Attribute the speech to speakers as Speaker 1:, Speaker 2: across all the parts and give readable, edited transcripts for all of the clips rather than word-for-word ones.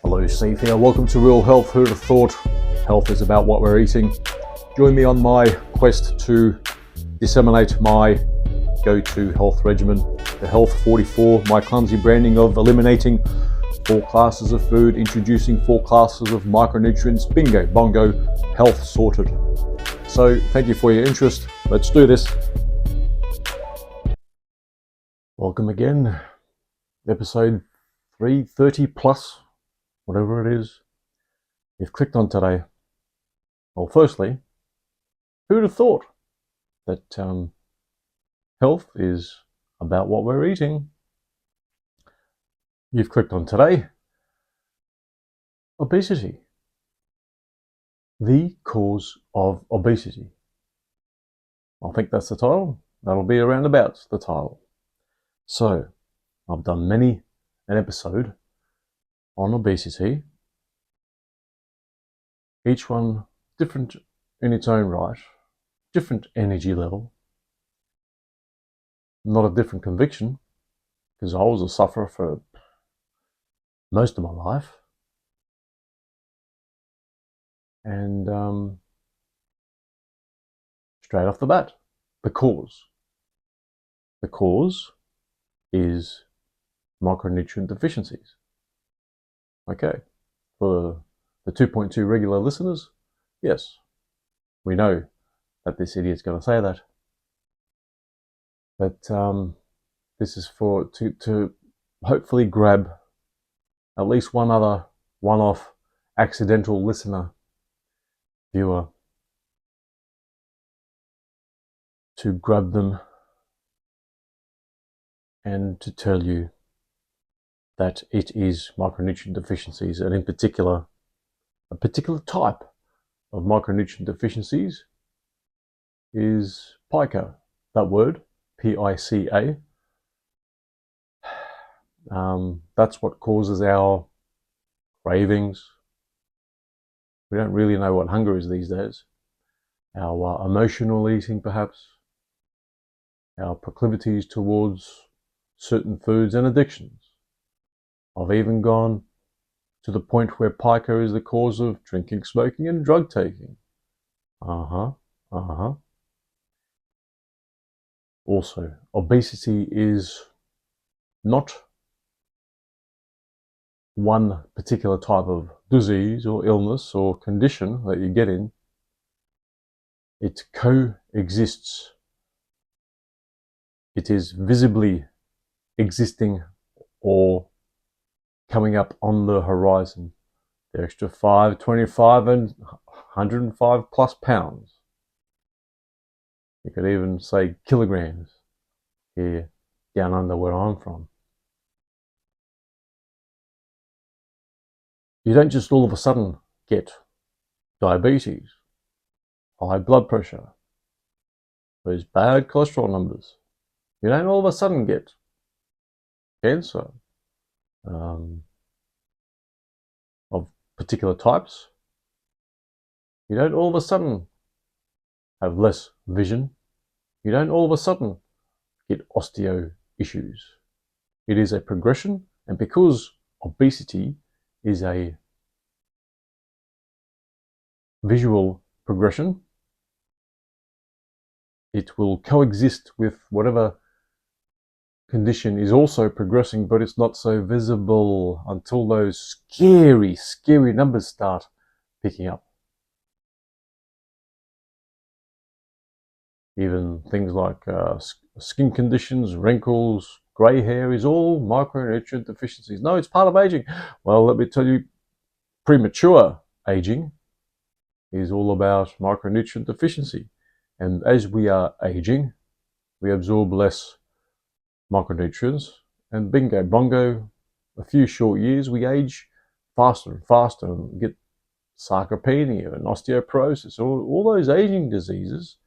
Speaker 1: Hello, Steve here. Welcome to Real Health. Who'd have thought health is about what we're eating? Join me on my quest to disseminate my go-to health regimen, the Health 44, my clumsy branding of eliminating 4 classes of food, introducing 4 classes of micronutrients. Bingo, bongo, health sorted. So thank you for your interest. Let's do this. Welcome again. Episode 330 plus, whatever it is you've clicked on today. Well, firstly, who'd have thought that health is about what we're eating? You've clicked on today. Obesity. The cause of obesity. I think that's the title. That'll be around about the title. So, I've done many an episode on obesity, each one different in its own right, different energy level, not a different conviction, because I was a sufferer for most of my life. And straight off the bat, the cause. The cause is micronutrient deficiencies. Okay, for the 2.2 regular listeners, yes, we know that this idiot's going to say that. But this is to hopefully grab at least one other one-off accidental listener, viewer, to grab them and to tell you that it is micronutrient deficiencies, and in particular, a particular type of micronutrient deficiencies is pica. That word, P-I-C-A. That's what causes our cravings. We don't really know what hunger is these days. Our emotional eating, perhaps. Our proclivities towards certain foods and addictions. I've even gone to the point where pica is the cause of drinking, smoking, and drug taking. Also, obesity is not one particular type of disease or illness or condition that you get in. It coexists. It is visibly existing or coming up on the horizon. The extra 5, 25 and 105 plus pounds. You could even say kilograms here down under where I'm from. You don't just all of a sudden get diabetes, high blood pressure, those bad cholesterol numbers. You don't all of a sudden get cancer of particular types. You don't all of a sudden have less vision. You don't all of a sudden get osteo issues. It is a progression, and because obesity is a visual progression, it will coexist with whatever condition is also progressing, but it's not so visible until those scary numbers start picking up. Even things like skin conditions, wrinkles, grey hair is all micronutrient deficiencies. No, it's part of aging. Well, let me tell you, premature aging is all about micronutrient deficiency. And as we are aging, we absorb less micronutrients, and bingo bongo, a few short years we age faster and faster and get sarcopenia and osteoporosis. All those aging diseases,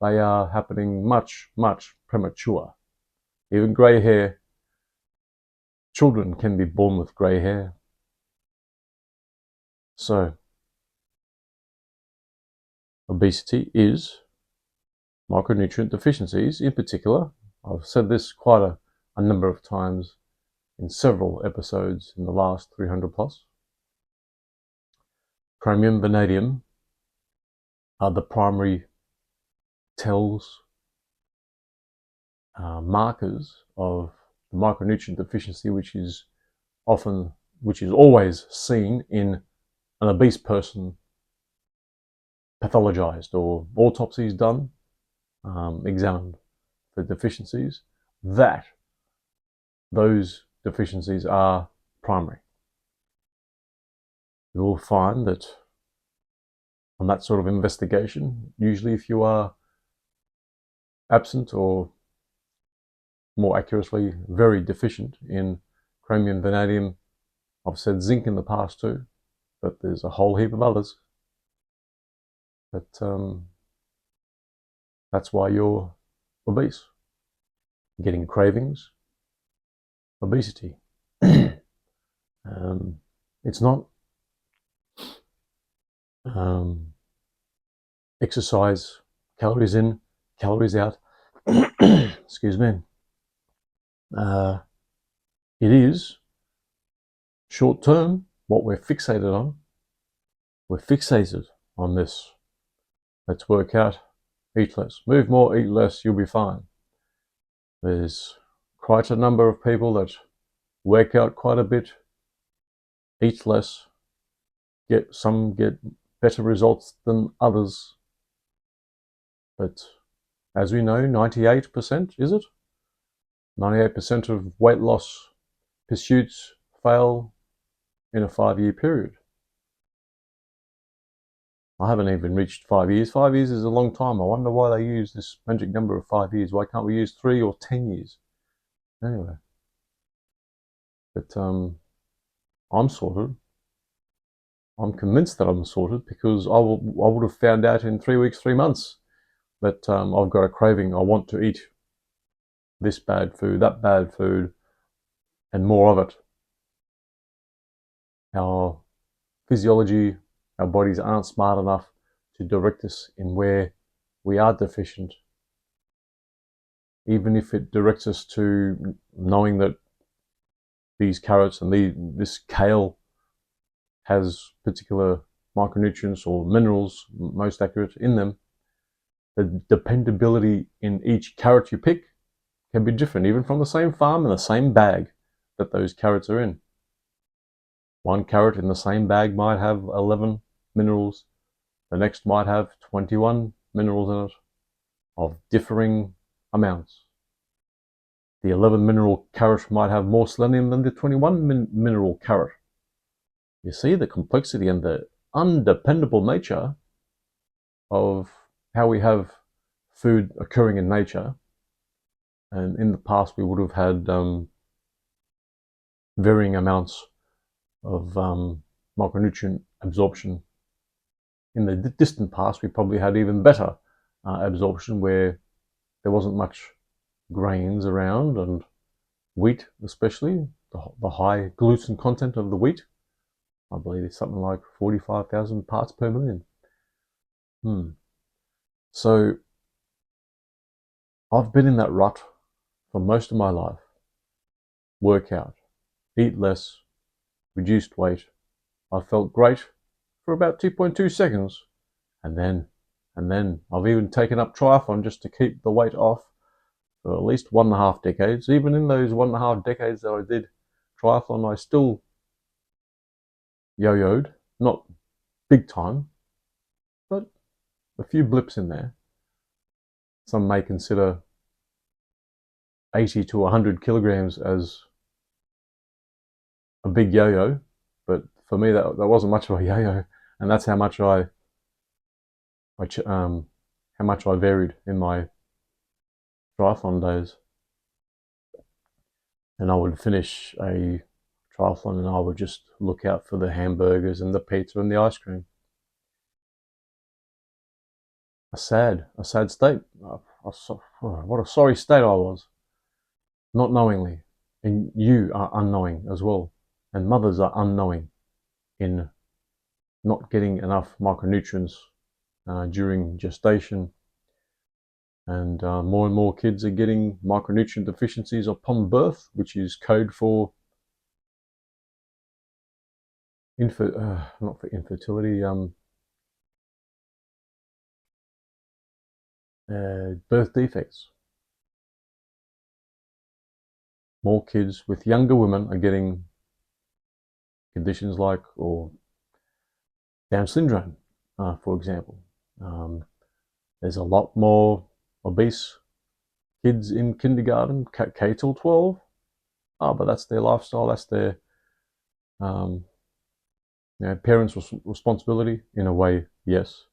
Speaker 1: they are happening much premature. Even grey hair, children can be born with grey hair. So obesity is micronutrient deficiencies. In particular, I've said this quite a number of times in several episodes in the last 300 plus. chromium, vanadium are the primary tells, markers of micronutrient deficiency, which is always seen in an obese person pathologized or autopsies done, examined for deficiencies, that those deficiencies are primary. You will find that on that sort of investigation, usually if you are absent, or more accurately, very deficient in chromium, vanadium, I've said zinc in the past too, but there's a whole heap of others. But that's why you're obese, getting cravings, obesity. It's not exercise, calories in, calories out. Excuse me. It is short term what we're fixated on. We're fixated on this. Let's work out, eat less, move more, eat less, you'll be fine. There's quite a number of people that work out quite a bit, eat less, some get better results than others. But as we know, 98%, is it? 98% of weight loss pursuits fail in a 5-year period. I haven't even reached 5 years. 5 years is a long time. I wonder why they use this magic number of 5 years. Why can't we use 3 or 10 years? Anyway. But I'm sorted. I'm convinced that I'm sorted because I would have found out in 3 weeks, 3 months that I've got a craving. I want to eat this bad food, that bad food, and more of it. Our physiology, our bodies aren't smart enough to direct us in where we are deficient. Even if it directs us to knowing that these carrots and this kale has particular micronutrients or minerals, most accurate, in them, the dependability in each carrot you pick can be different, even from the same farm and the same bag that those carrots are in. One carrot in the same bag might have 11 minerals, the next might have 21 minerals in it, of differing amounts. The 11 mineral carrot might have more selenium than the 21 mineral carrot. You see the complexity and the undependable nature of how we have food occurring in nature. And in the past, we would have had varying amounts of micronutrient absorption. In the distant past, we probably had even better absorption, where there wasn't much grains around, and wheat especially, the high gluten content of the wheat. I believe it's something like 45,000 parts per million. So I've been in that rut for most of my life. Work out, eat less, reduced weight. I felt great for about 2.2 seconds, and then I've even taken up triathlon just to keep the weight off for at least 1.5 decades. Even in those 1.5 decades that I did triathlon, I still yo-yoed, not big time, but a few blips in there. Some may consider 80 to 100 kilograms as a big yo-yo, but for me that wasn't much of a yo-yo, and that's how much I varied in my triathlon days. And I would finish a triathlon and I would just look out for the hamburgers and the pizza and the ice cream. A sad state. What a sorry state I was. Not knowingly. And you are unknowing as well. And mothers are unknowing in not getting enough micronutrients during gestation. And more kids are getting micronutrient deficiencies upon birth, which is code for not for infertility, birth defects. More kids with younger women are getting conditions like, or Down syndrome, for example. There's a lot more obese kids in kindergarten, K till 12. Oh, but that's their lifestyle. That's their um, parents' responsibility in a way, yes.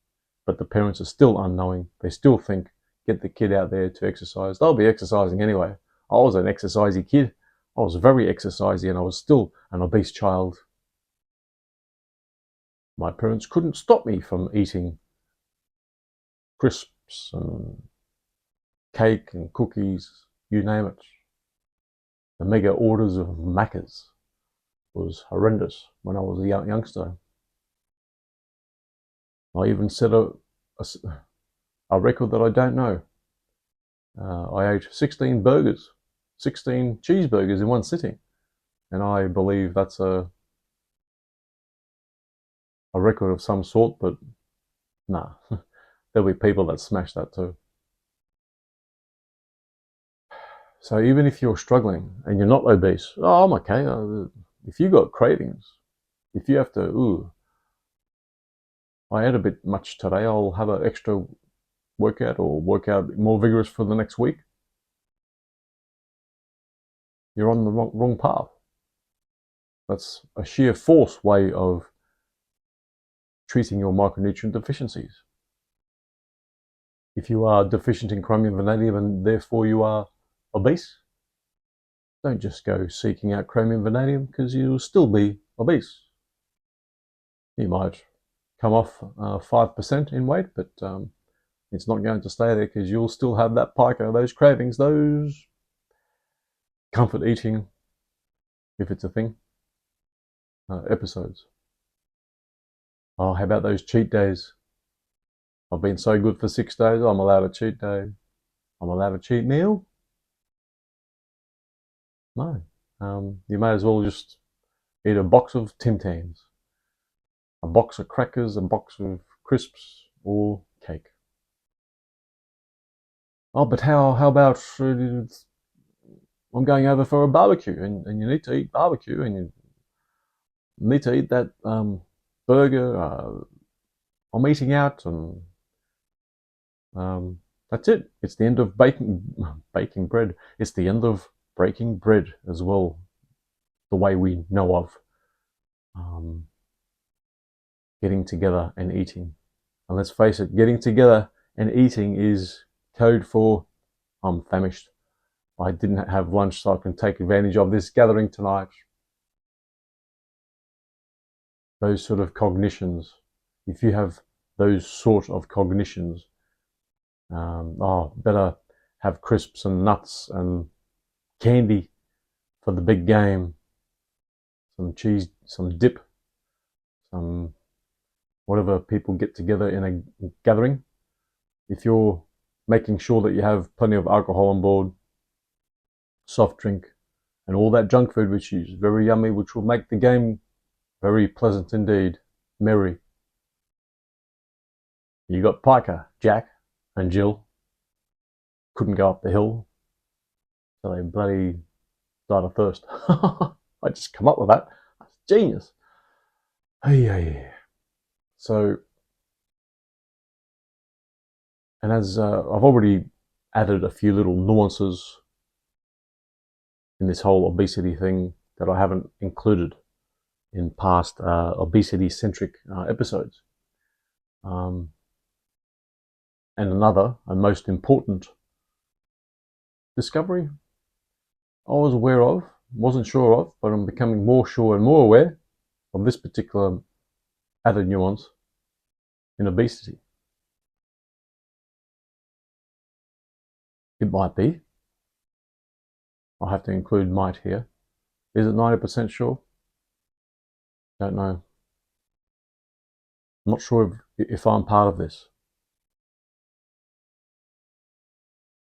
Speaker 1: But the parents are still unknowing. They still think, get the kid out there to exercise. They'll be exercising anyway. I was an exercisey kid. I was very exercisey, and I was still an obese child. My parents couldn't stop me from eating crisps and cake and cookies, you name it. The mega orders of Maccas was horrendous when I was a youngster. I even set a record that I don't know. I ate 16 burgers, 16 cheeseburgers in one sitting, and I believe that's a record of some sort, but nah, there'll be people that smash that too. So even if you're struggling and you're not obese, oh, I'm okay. If you got cravings, if you have to, I ate a bit much today, I'll have an extra workout or workout more vigorous for the next week. You're on the wrong path. That's a sheer force way of treating your micronutrient deficiencies. If you are deficient in chromium, vanadium, and therefore you are obese, don't just go seeking out chromium, vanadium, because you'll still be obese. You might come off 5% in weight, but it's not going to stay there because you'll still have that pica, those cravings, those comfort eating, if it's a thing, episodes. Oh, how about those cheat days? I've been so good for 6 days, I'm allowed a cheat day. I'm allowed a cheat meal? No. You may as well just eat a box of Tim Tams, a box of crackers, a box of crisps, or cake. Oh, but how about I'm going over for a barbecue, and you need to eat barbecue, and you need to eat that burger. I'm eating out, and that's it. It's the end of baking bread. It's the end of breaking bread as well, the way we know of getting together and eating. And let's face it, getting together and eating is code for I'm famished. I didn't have lunch, so I can take advantage of this gathering tonight. Those sort of cognitions. If you have those sort of cognitions, better have crisps and nuts and candy for the big game, some cheese, some dip, some whatever people get together in a gathering. If you're making sure that you have plenty of alcohol on board, soft drink, and all that junk food, which is very yummy, which will make the game very pleasant indeed, merry. You got Piker, Jack, and Jill. Couldn't go up the hill, so they bloody died of thirst. I just come up with that. That's genius. Hey. So, and as I've already added a few little nuances in this whole obesity thing that I haven't included in past obesity-centric episodes. And another and most important discovery I was aware of, wasn't sure of, but I'm becoming more sure and more aware of this particular added nuance in obesity. It might be. I'll have to include might here. Is it 90% sure? Don't know. I'm not sure if I'm part of this.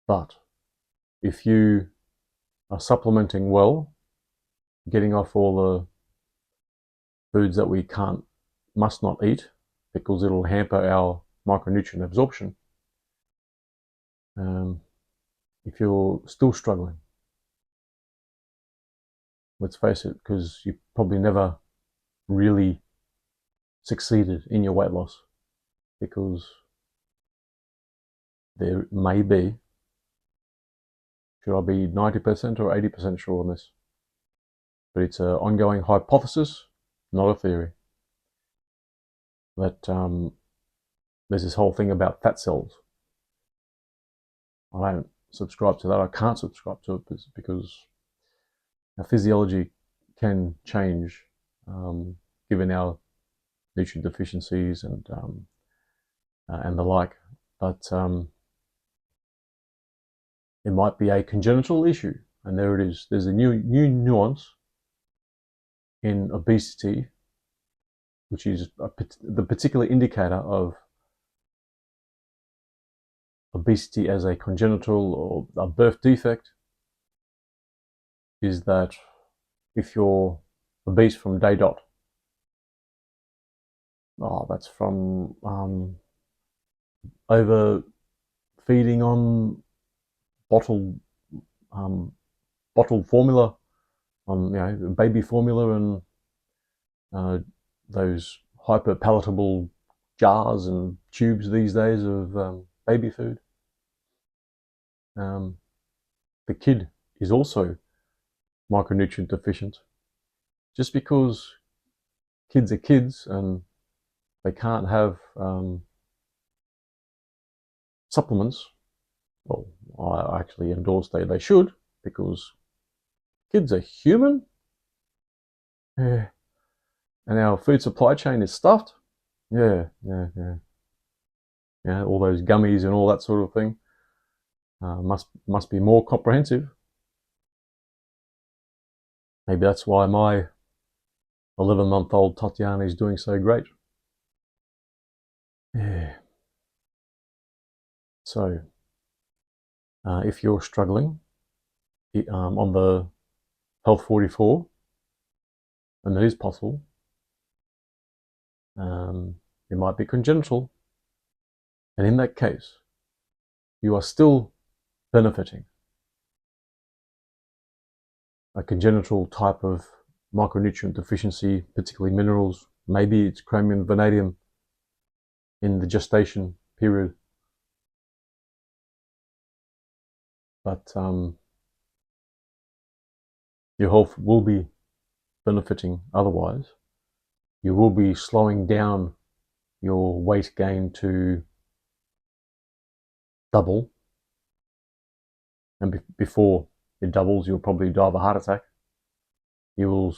Speaker 1: But if you are supplementing well, getting off all the foods that we must not eat because it'll hamper our micronutrient absorption. If you're still struggling, let's face it, because you probably never really succeeded in your weight loss, because there may be, should I be 90% or 80% sure on this? But it's an ongoing hypothesis, not a theory, that there's this whole thing about fat cells. I don't subscribe to that. I can't subscribe to it because our physiology can change given our nutrient deficiencies and the like. But it might be a congenital issue, and there it is. There's a new nuance in obesity, which is the particular indicator of obesity as a congenital or a birth defect, is that if you're obese from day dot, that's from overfeeding on bottled formula, on baby formula, and those hyper palatable jars and tubes these days of baby food. The kid is also micronutrient deficient. Just because kids are kids and they can't have supplements, well, I actually endorse they should, because kids are human. Yeah. And our food supply chain is stuffed. Yeah. All those gummies and all that sort of thing must be more comprehensive. Maybe that's why my 11-month-old Tatiana is doing so great. Yeah. So, if you're struggling on the Health 44, and it is possible, it might be congenital, and in that case, you are still benefiting. A congenital type of micronutrient deficiency, particularly minerals, maybe it's chromium, vanadium in the gestation period, but your health will be benefiting otherwise. You will be slowing down your weight gain to double, and before it doubles, you'll probably die of a heart attack. You will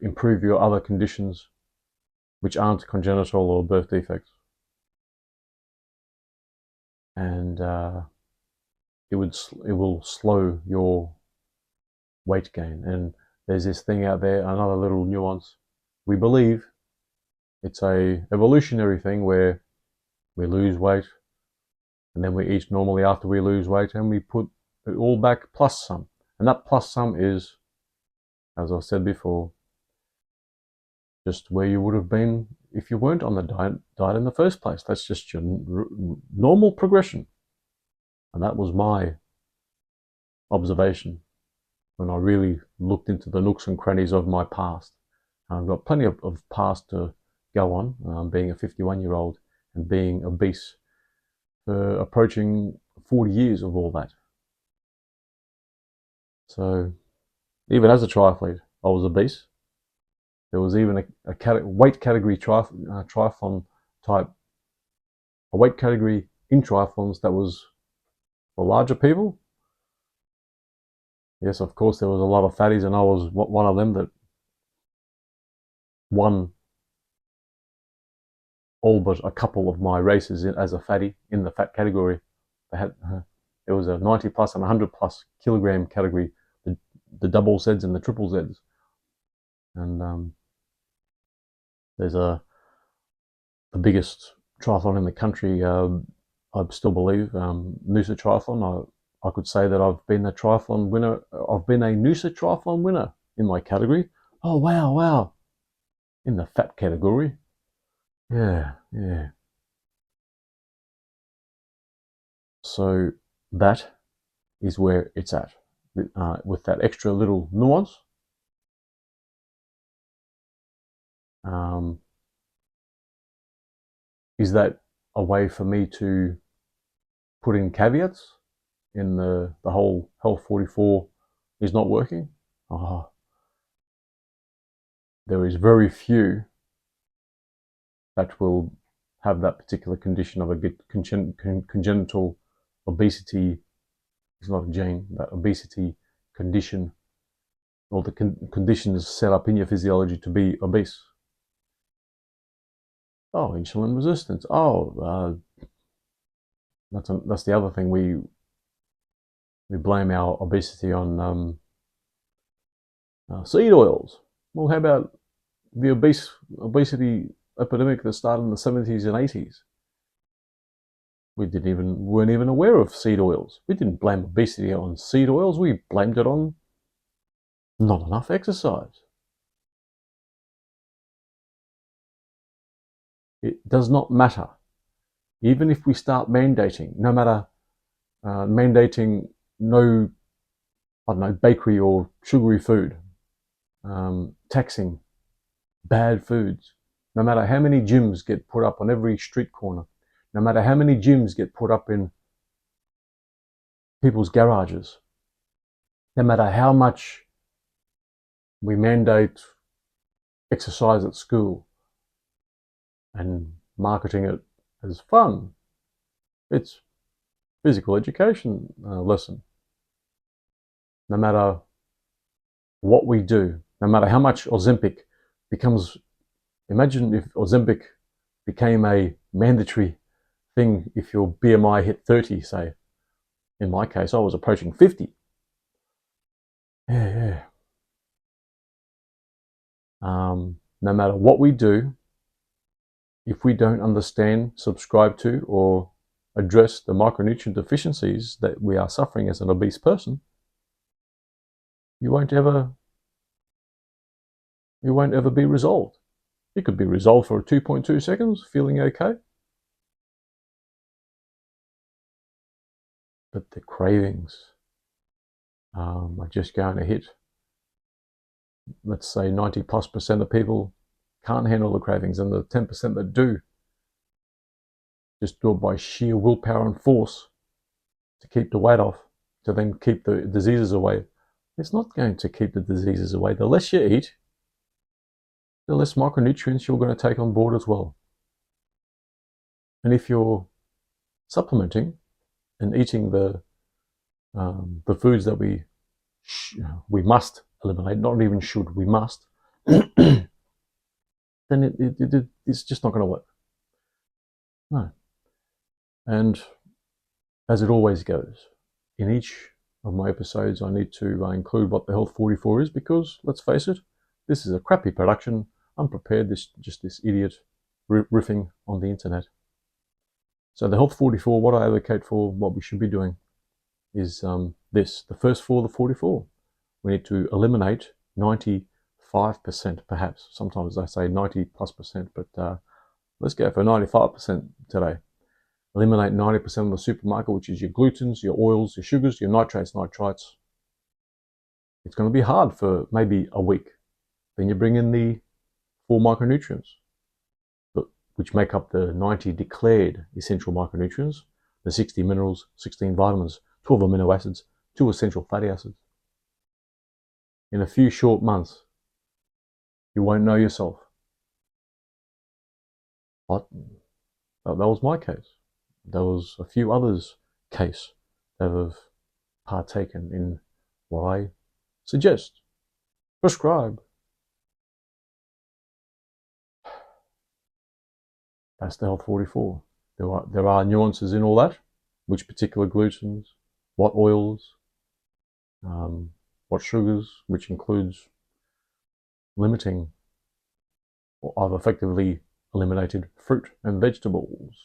Speaker 1: improve your other conditions which aren't congenital or birth defects, and it will slow your weight gain. And there's this thing out there, another little nuance. We believe it's a evolutionary thing where we lose weight and then we eat normally after we lose weight, and we put it all back plus some. And that plus some is, as I said before, just where you would have been if you weren't on the diet in the first place. That's just your normal progression. And that was my observation when I really looked into the nooks and crannies of my past. I've got plenty of past to go on, being a 51-year-old and being obese for approaching 40 years of all that. So even as a triathlete, I was obese. There was even a weight category triathlon type, a weight category in triathlons that was for larger people. Yes, of course, there was a lot of fatties, and I was one of them that won all but a couple of my races as a fatty in the fat category. It was a 90 plus and 100 plus kilogram category, the double Zs and the triple Zs. And there's the biggest triathlon in the country, I still believe, Noosa Triathlon. I could say that I've been a triathlon winner. I've been a Noosa Triathlon winner in my category. Oh, wow. in the fat category. Yeah, yeah. So that is where it's at. With that extra little nuance, um, is that a way for me to put in caveats in the whole Health 44 is not working? Oh, there is very few that will have that particular condition of a congenital obesity. It's not a gene, that obesity condition, or the condition is set up in your physiology to be obese. Oh, insulin resistance. Oh, that's the other thing. We blame our obesity on seed oils. Well, how about the obesity epidemic that started in the 70s and 80s? We weren't even aware of seed oils. We didn't blame obesity on seed oils. We blamed it on not enough exercise. It does not matter. Even if we start mandating, no matter mandating no, I don't know, bakery or sugary food, taxing bad foods, no matter how many gyms get put up on every street corner, no matter how many gyms get put up in people's garages, no matter how much we mandate exercise at school and marketing it as fun, it's physical education lesson. No matter what we do, no matter how much Ozempic becomes, imagine if Ozempic became a mandatory thing if your BMI hit 30, say. In my case, I was approaching 50. Yeah. No matter what we do, if we don't understand, subscribe to, or address the micronutrient deficiencies that we are suffering as an obese person, you won't ever be resolved. You could be resolved for 2.2 seconds, feeling okay. But the cravings are just going to hit. Let's say 90+% of people can't handle the cravings, and the 10% that do just do it by sheer willpower and force to keep the weight off, to then keep the diseases away. It's not going to keep the diseases away. The less you eat, the less micronutrients you're going to take on board as well. And if you're supplementing and eating the foods that we must eliminate, not even should, we must, then it's just not going to work. No. And as it always goes, in each of my episodes, I need to include what the Health 44 is, because let's face it, this is a crappy production, unprepared, just this idiot riffing on the internet. So the Health 44, what I advocate for, what we should be doing is this, the first for the 44. We need to eliminate 95%, perhaps. Sometimes I say 90+%, but let's go for 95% today. Eliminate 90% of the supermarket, which is your glutens, your oils, your sugars, your nitrates, nitrites. It's going to be hard for maybe a week. Then you bring in the 4 micronutrients, which make up the 90 declared essential micronutrients, the 60 minerals, 16 vitamins, 12 amino acids, 2 essential fatty acids. In a few short months, you won't know yourself. But that was my case. There was a few others' case that have partaken in what I suggest, prescribe. That's the Health 44. There are nuances in all that, which particular glutens, what oils, what sugars, which includes limiting, or I've effectively eliminated fruit and vegetables.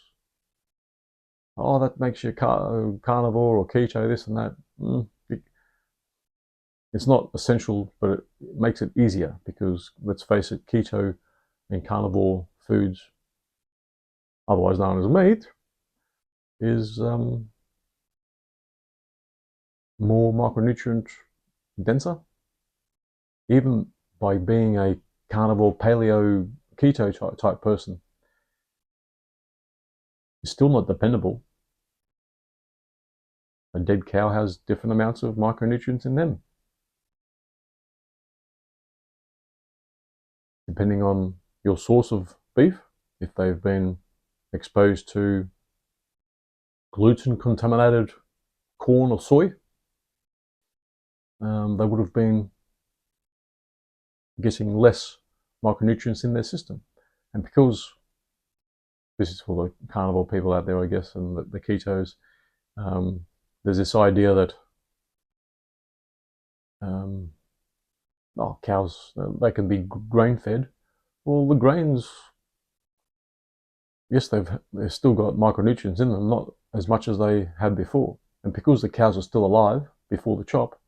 Speaker 1: Oh, that makes you carnivore or keto, this and that. It's not essential, but it makes it easier, because let's face it, keto in carnivore foods, otherwise known as meat, is more micronutrient denser. Even by being a carnivore, paleo, keto type person, it's still not dependable. A dead cow has different amounts of micronutrients in them, depending on your source of beef. If they've been exposed to gluten contaminated corn or soy, they would have been getting less micronutrients in their system. And because this is for the carnivore people out there, I guess, and the ketos, there's this idea that cows, they can be grain fed. Well, the grains, yes, they've still got micronutrients in them, not as much as they had before. And because the cows are still alive before the chop,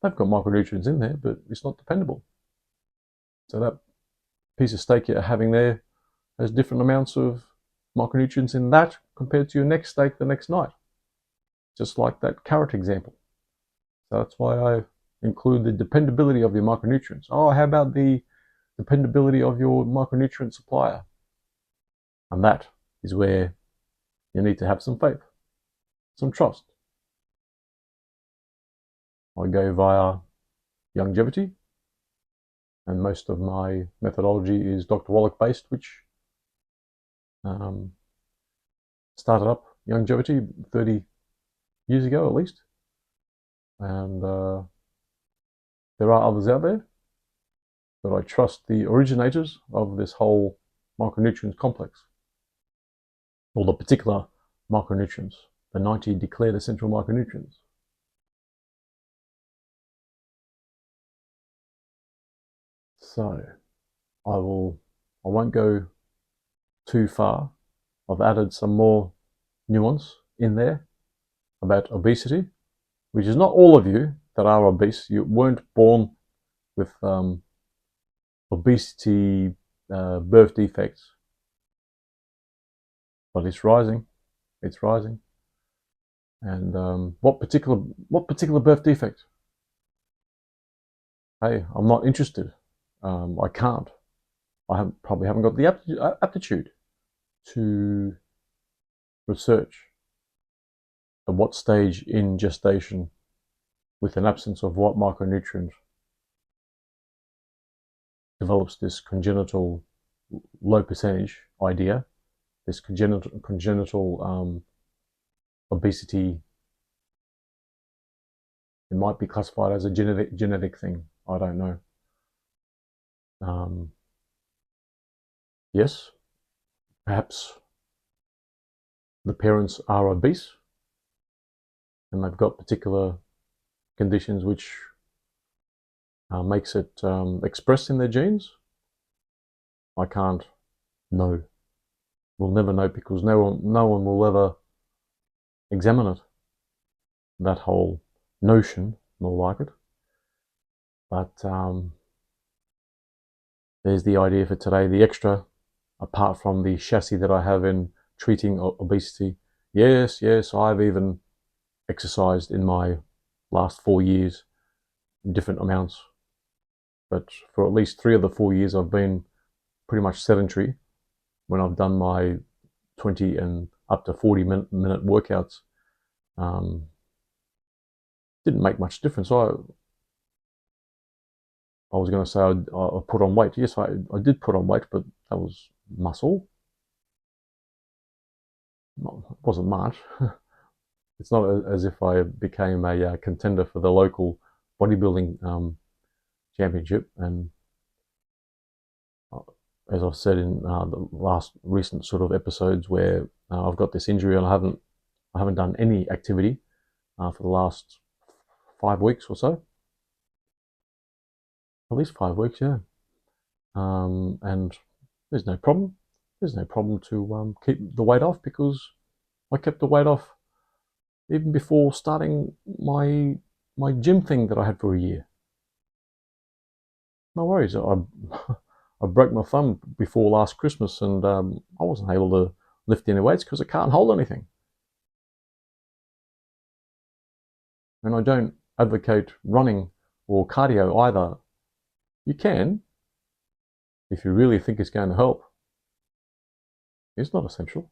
Speaker 1: they've got micronutrients in there, but it's not dependable. So that piece of steak you're having there has different amounts of micronutrients in that compared to your next steak the next night. Just like that carrot example. So that's why I include the dependability of your micronutrients. Oh, how about the dependability of your micronutrient supplier? And that is where you need to have some faith, some trust. I go via longevity, and most of my methodology is Dr. Wallach based, which started up longevity 30 years ago at least. And there are others out there, but I trust the originators of this whole micronutrients complex, or the particular micronutrients, the 90 declared essential micronutrients. So I won't go too far. I've added some more nuance in there about obesity, which is not all of you that are obese. You weren't born with obesity birth defects, but it's rising. It's rising. And what particular birth defect? Hey, I'm not interested. I can't. Probably haven't got the aptitude to research at what stage in gestation, with an absence of what micronutrient, develops this congenital low percentage idea, this congenital obesity. It might be classified as a genetic thing. I don't know. Yes, perhaps the parents are obese and they've got particular conditions which makes it expressed in their genes. I can't know. We'll never know because no one will ever examine it. That whole notion, more like it. But there's the idea for today, the extra, apart from the chassis that I have in treating obesity. Yes, I've even exercised in my last 4 years in different amounts. But for at least 3 of the 4 years, I've been pretty much sedentary when I've done my 20 and up to 40-minute workouts. Didn't make much difference. I was going to say I put on weight. Yes, I did put on weight, but that was muscle. It wasn't much. It's not as if I became a contender for the local bodybuilding championship. And as I've said in the last recent sort of episodes, where I've got this injury and I haven't done any activity for the last 5 weeks or so. At least 5 weeks, yeah. And there's no problem. There's no problem to keep the weight off, because I kept the weight off even before starting my gym thing that I had for a year. No worries. I I broke my thumb before last Christmas, and I wasn't able to lift any weights because I can't hold anything. And I don't advocate running or cardio either. You can, if you really think it's going to help. It's not essential.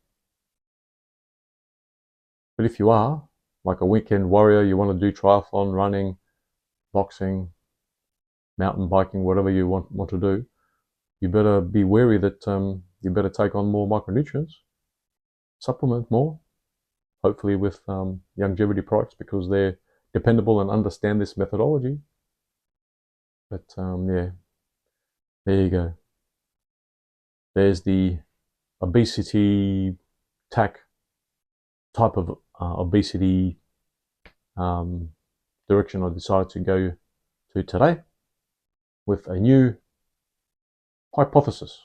Speaker 1: But if you are, like a weekend warrior, you want to do triathlon, running, boxing, mountain biking, whatever you want to do, you better be wary that you better take on more micronutrients, supplement more, hopefully with longevity products because they're dependable and understand this methodology. But yeah, there you go. There's the obesity type of obesity direction I decided to go to today with a new hypothesis.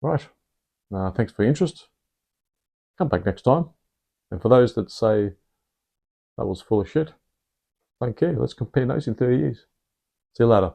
Speaker 1: Right. Thanks for your interest. Come back next time. And for those that say that was full of shit, don't care. Let's compare notes in 30 years. See you later.